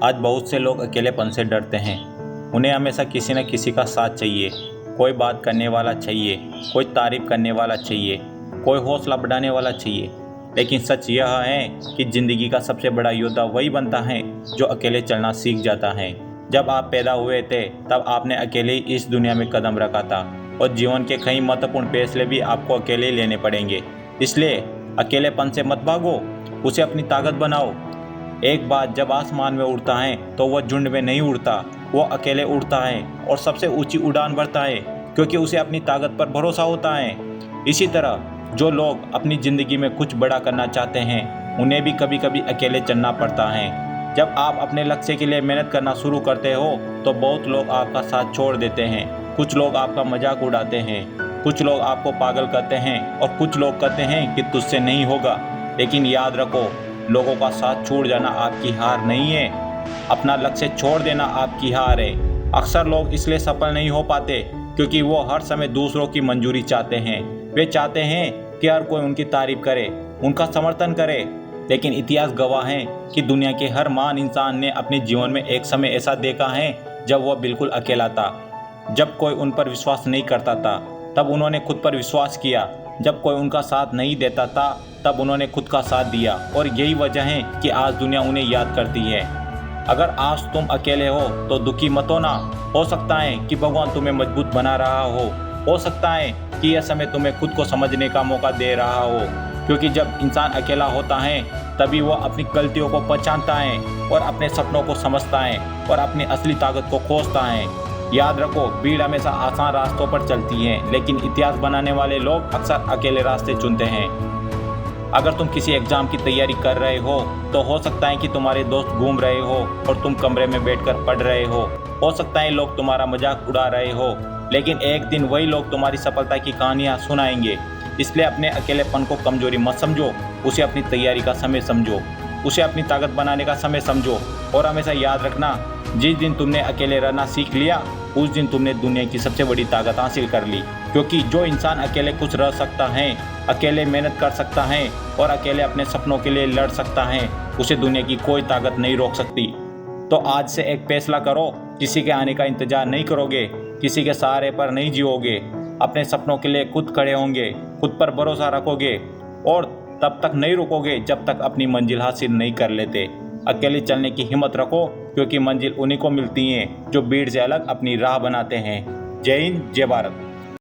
आज बहुत से लोग अकेलेपन से डरते हैं। उन्हें हमेशा किसी न किसी का साथ चाहिए, कोई बात करने वाला चाहिए, कोई तारीफ करने वाला चाहिए, कोई हौसला बढ़ाने वाला चाहिए। लेकिन सच यह है कि ज़िंदगी का सबसे बड़ा योद्धा वही बनता है जो अकेले चलना सीख जाता है। जब आप पैदा हुए थे तब आपने अकेले ही इस दुनिया में कदम रखा था और जीवन के कई महत्वपूर्ण फैसले भी आपको अकेले ही लेने पड़ेंगे। इसलिए अकेलेपन से मत भागो, उसे अपनी ताकत बनाओ। एक बात, जब आसमान में उड़ता है तो वह झुंड में नहीं उड़ता, वो अकेले उड़ता है और सबसे ऊंची उड़ान भरता है क्योंकि उसे अपनी ताकत पर भरोसा होता है। इसी तरह जो लोग अपनी ज़िंदगी में कुछ बड़ा करना चाहते हैं उन्हें भी कभी कभी अकेले चलना पड़ता है। जब आप अपने लक्ष्य के लिए मेहनत करना शुरू करते हो तो बहुत लोग आपका साथ छोड़ देते हैं। कुछ लोग आपका मजाक उड़ाते हैं, कुछ लोग आपको पागल करते हैं और कुछ लोग कहते हैं कि तुझसे नहीं होगा। लेकिन याद रखो, लोगों का साथ छूट जाना आपकी हार नहीं है, अपना लक्ष्य छोड़ देना आपकी हार है। अक्सर लोग इसलिए सफल नहीं हो पाते क्योंकि वो हर समय दूसरों की मंजूरी चाहते हैं। वे चाहते हैं कि हर कोई उनकी तारीफ करे, उनका समर्थन करे। लेकिन इतिहास गवाह है कि दुनिया के हर महान इंसान ने अपने जीवन में एक समय ऐसा देखा है जब वह बिल्कुल अकेला था। जब कोई उन पर विश्वास नहीं करता था तब उन्होंने खुद पर विश्वास किया, जब कोई उनका साथ नहीं देता था तब उन्होंने खुद का साथ दिया। और यही वजह है कि आज दुनिया उन्हें याद करती है। अगर आज तुम अकेले हो तो दुखी मत होना। हो सकता है कि भगवान तुम्हें मजबूत बना रहा हो सकता है कि यह समय तुम्हें खुद को समझने का मौका दे रहा हो। क्योंकि जब इंसान अकेला होता है तभी वह अपनी गलतियों को पहचानता है और अपने सपनों को समझता है और अपनी असली ताकत को खोजता है। याद रखो, भीड़ हमेशा आसान रास्तों पर चलती है, लेकिन इतिहास बनाने वाले लोग अक्सर अकेले रास्ते चुनते हैं। अगर तुम किसी एग्जाम की तैयारी कर रहे हो तो हो सकता है कि तुम्हारे दोस्त घूम रहे हो और तुम कमरे में बैठकर पढ़ रहे हो सकता है लोग तुम्हारा मजाक उड़ा रहे हो, लेकिन एक दिन वही लोग तुम्हारी सफलता की कहानियाँ सुनाएंगे। इसलिए अपने अकेलेपन को कमजोरी मत समझो, उसे अपनी तैयारी का समय समझो, उसे अपनी ताकत बनाने का समय समझो। और हमेशा याद रखना, जिस दिन तुमने अकेले रहना सीख लिया उस दिन तुमने दुनिया की सबसे बड़ी ताकत हासिल कर ली। क्योंकि जो इंसान अकेले खुश रह सकता है, अकेले मेहनत कर सकता है और अकेले अपने सपनों के लिए लड़ सकता है, उसे दुनिया की कोई ताकत नहीं रोक सकती। तो आज से एक फैसला करो, किसी के आने का इंतजार नहीं करोगे, किसी के सहारे पर नहीं जियोगे, अपने सपनों के लिए खुद खड़े होंगे, खुद पर भरोसा रखोगे और तब तक नहीं रुकोगे जब तक अपनी मंजिल हासिल नहीं कर लेते। अकेले चलने की हिम्मत रखो क्योंकि मंजिल उन्हीं को मिलती है जो भीड़ से अलग अपनी राह बनाते हैं। जय हिंद, जय भारत।